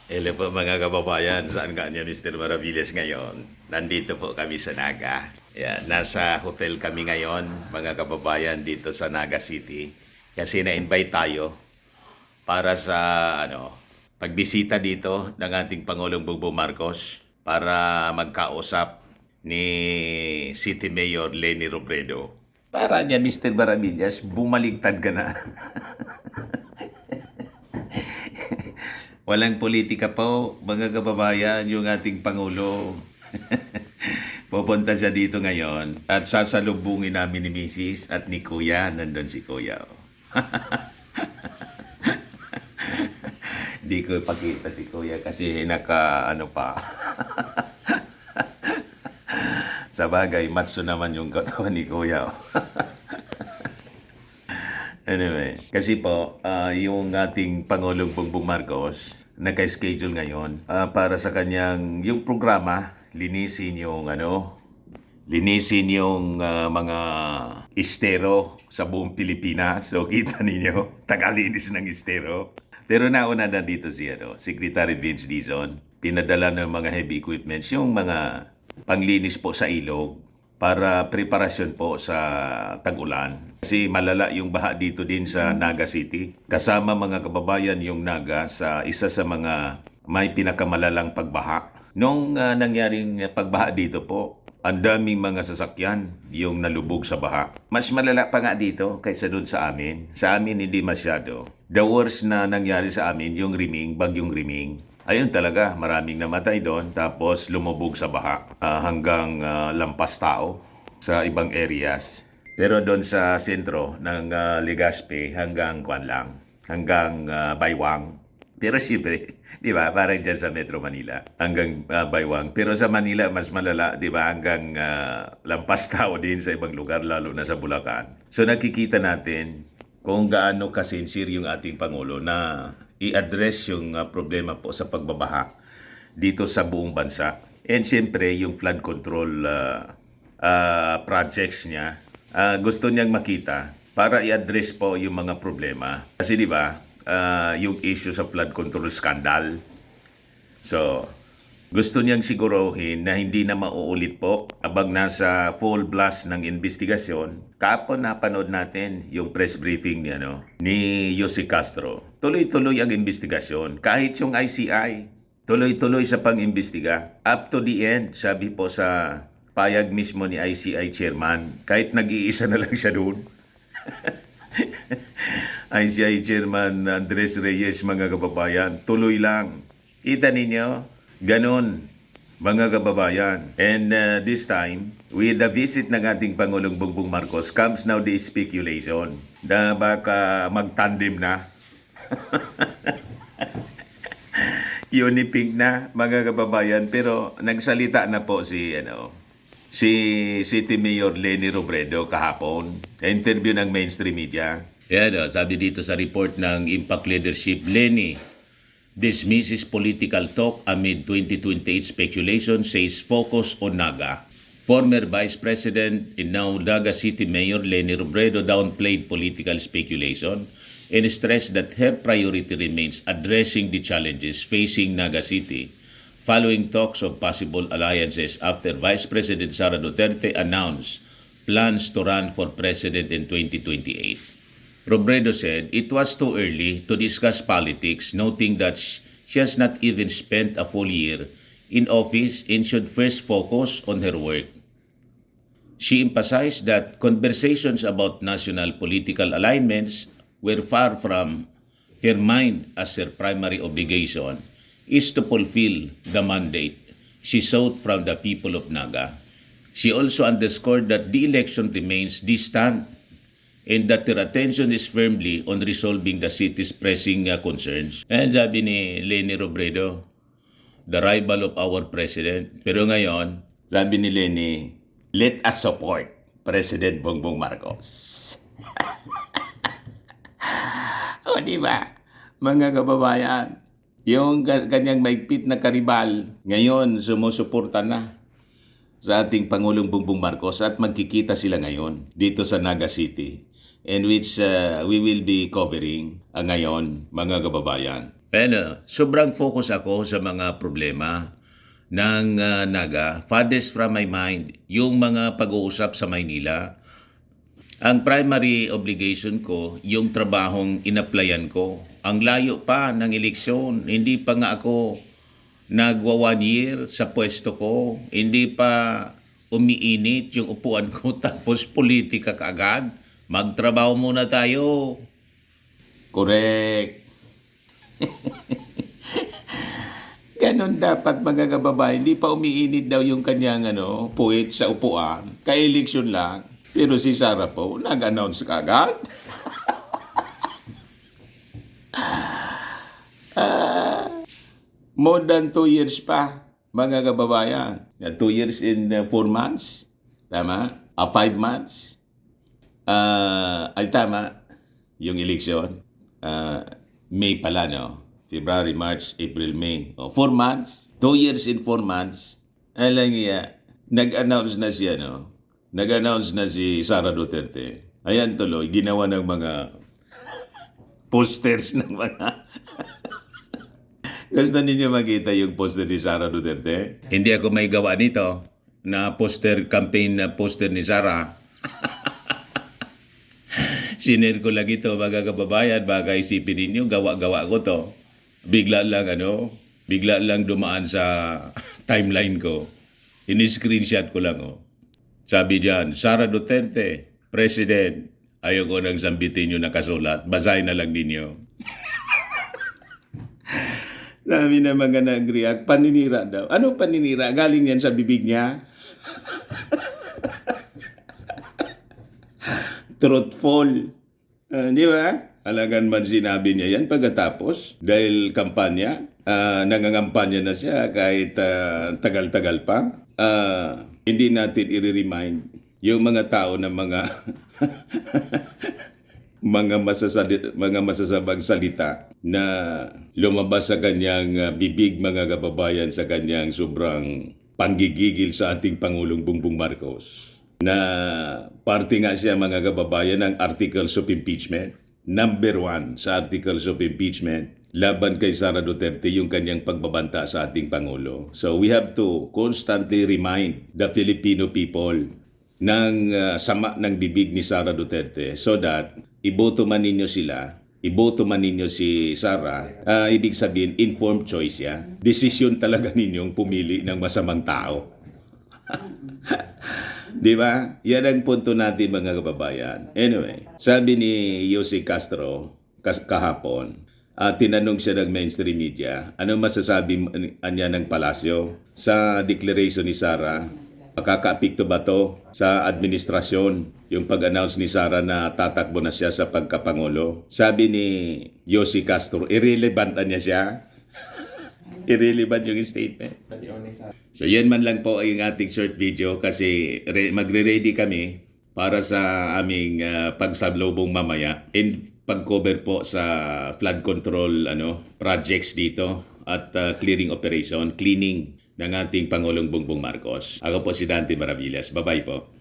Hello po mga kababayan, saan ka niya Mr. Maravillas ngayon? Nandito po kami sa Naga. Yan, nasa hotel kami ngayon mga kababayan dito sa Naga City. Kasi na-invite tayo para sa pagbisita dito ng ating Pangulong Bongbong Marcos para magkausap ni City Mayor Leni Robredo. Para niya Mr. Maravillas, bumaligtad ka na. Walang politika po, mga kababayan, yung ating Pangulo. Pupunta siya dito ngayon at sasalubungin namin ni Mrs. at ni Kuya. Nandun si Kuya. Di ko ipakita si Kuya kasi ano pa. Sa bagay, matso naman yung katawan ni Kuya. Anyway, kasi po, yung ating Pangulong Bongbong Marcos, naka-schedule ngayon para sa kanyang, yung programa, linisin yung mga estero sa buong Pilipinas. So, kita ninyo, tagalinis ng estero. Pero nauna na dito si Secretary Vince Dizon, pinadala ng mga heavy equipments, yung mga panglinis po sa ilog, para preparasyon po sa tag-ulan. Kasi malala yung baha dito din sa Naga City. Kasama mga kababayan yung Naga sa isa sa mga may pinakamalalang pagbaha. Nung nangyaring pagbaha dito po, ang daming mga sasakyan yung nalubog sa baha. Mas malala pa nga dito kaysa doon sa amin. Sa amin hindi masyado. The worst na nangyari sa amin yung bagyong Riming. Ayun talaga, maraming namatay doon. Tapos lumubog sa baha hanggang lampas tao sa ibang areas. Pero doon sa sentro ng Legazpi hanggang hanggang Baywang. Pero siyempre, di ba, parang dyan sa Metro Manila, hanggang Baywang. Pero sa Manila, mas malala, di ba, hanggang lampas tao din sa ibang lugar, lalo na sa Bulacan. So nakikita natin kung gaano kasinsir yung ating Pangulo na i-address yung problema po sa pagbabaha dito sa buong bansa. And siyempre, yung flood control projects niya, gusto niyang makita para i-address po yung mga problema. Kasi di ba, yung issue sa flood control scandal. So, gusto niyang siguruhin na hindi na mauulit po abang nasa full blast ng investigasyon. Kahapon napanood natin yung press briefing ni Jose Castro. Tuloy-tuloy ang investigasyon. Kahit yung ICI, tuloy-tuloy sa pang-imbestiga. Up to the end, sabi po sa payag mismo ni ICI chairman, kahit nag-iisa na lang siya doon. ICI chairman Andres Reyes, mga kababayan, tuloy lang. Kita ninyo? Ganon, mga kababayan. And this time, with the visit ng ating Pangulong Bongbong Marcos, comes now the speculation na baka mag-tandem na. Unipig na, mga kababayan. Pero nagsalita na po si City Mayor Leni Robredo kahapon. Interview ng mainstream media. Yan, sabi dito sa report ng Impact Leadership, Leni dismisses political talk amid 2028 speculation, says focus on Naga. Former Vice President and now Naga City Mayor Leni Robredo downplayed political speculation and stressed that her priority remains addressing the challenges facing Naga City following talks of possible alliances after Vice President Sara Duterte announced plans to run for president in 2028. Robredo said it was too early to discuss politics, noting that she has not even spent a full year in office and should first focus on her work. She emphasized that conversations about national political alignments were far from her mind, as her primary obligation is to fulfill the mandate she sought from the people of Naga. She also underscored that the election remains distant and that their attention is firmly on resolving the city's pressing concerns. And sabi ni Leni Robredo, the rival of our president. Pero ngayon, sabi ni Leni, let us support President Bongbong Marcos. O di ba, mga kababayan, yung kanyang maigpit na karibal, ngayon sumusuporta na sa ating Pangulong Bongbong Marcos at magkikita sila ngayon dito sa Naga City, in which we will be covering ngayon, mga kababayan. Sobrang focus ako sa mga problema ng Naga. Farthest from my mind, yung mga pag-uusap sa Maynila. Ang primary obligation ko, yung trabahong inaplayan ko. Ang layo pa ng eleksyon. Hindi pa nga ako nagwa 1 year sa pwesto ko. Hindi pa umiinit yung upuan ko tapos politika kaagad. Magtrabaho muna tayo. Correct. Ganon dapat mga kababayan. Hindi pa umiinit daw yung kanyang puwit sa upuan. Ka-eleksyon lang. Pero si Sara po, nag-announce kagad. More than 2 years pa, mga kababayan. 2 years in 4 months. Tama? 5 months. Ay tama. Yung eleksyon. May pala, no? February, March, April, May. 4 months. 2 years in 4 months. Alam niya, nag-announce na siya, no? Nag-announce na si Sara Duterte. Ayan tuloy, ginawa ng mga posters ng mga... Gusto ninyo makita yung poster ni Sara Duterte? Hindi ako may gawa nito na poster, campaign na poster ni Sara. Sinare ko lang ito, mga kababayan, baka isipin ninyo, gawa-gawa ko to. Bigla lang dumaan sa timeline ko. Ini-screenshot ko lang, Sabi diyan, Sara Duterte, President, ayoko nang sambitin yung nakasulat. Basahin na lang ninyo. Sabi na mga nag-react, paninira daw. Ano paninira? Galing yan sa bibig niya? Truthful. Di ba? Alagan man sinabi niya yan pagkatapos dahil kampanya, nangangampanya na siya kahit tagal-tagal pa. Hindi natin i-remind yung mga tao na mga mga masasabang salita na lumabas sa kanyang bibig, mga kababayan, sa kanyang sobrang panggigigil sa ating Pangulong Bongbong Marcos. Na parte nga siya, mga kababayan, ng Articles of Impeachment. Number 1 sa Articles of Impeachment laban kay Sara Duterte yung kanyang pagbabanta sa ating Pangulo. So we have to constantly remind the Filipino people ng sama ng bibig ni Sara Duterte so that iboto man ninyo sila, iboto man ninyo si Sara, ibig sabihin informed choice ya. Desisyon talaga ninyong pumili ng masamang tao. Di ba? Yan ang punto natin, mga kababayan. Anyway, sabi ni Jose Castro kahapon, tinanong siya ng mainstream media, ano masasabi niya ng palasyo sa declaration ni Sara? Makaka-apekto ba to sa administrasyon yung pag-announce ni Sara na tatakbo na siya sa pagkapangulo? Sabi ni Jose Castro, irrelevant niya siya. Irrelevant yung statement. So yan man lang po yung ating short video kasi magre-ready kami para sa aming pagsablubong mamaya and pag-cover po sa flood control projects dito at clearing operation, cleaning ng ating Pangulong Bongbong Marcos. Ako po si Dante Maravillas. Bye-bye po.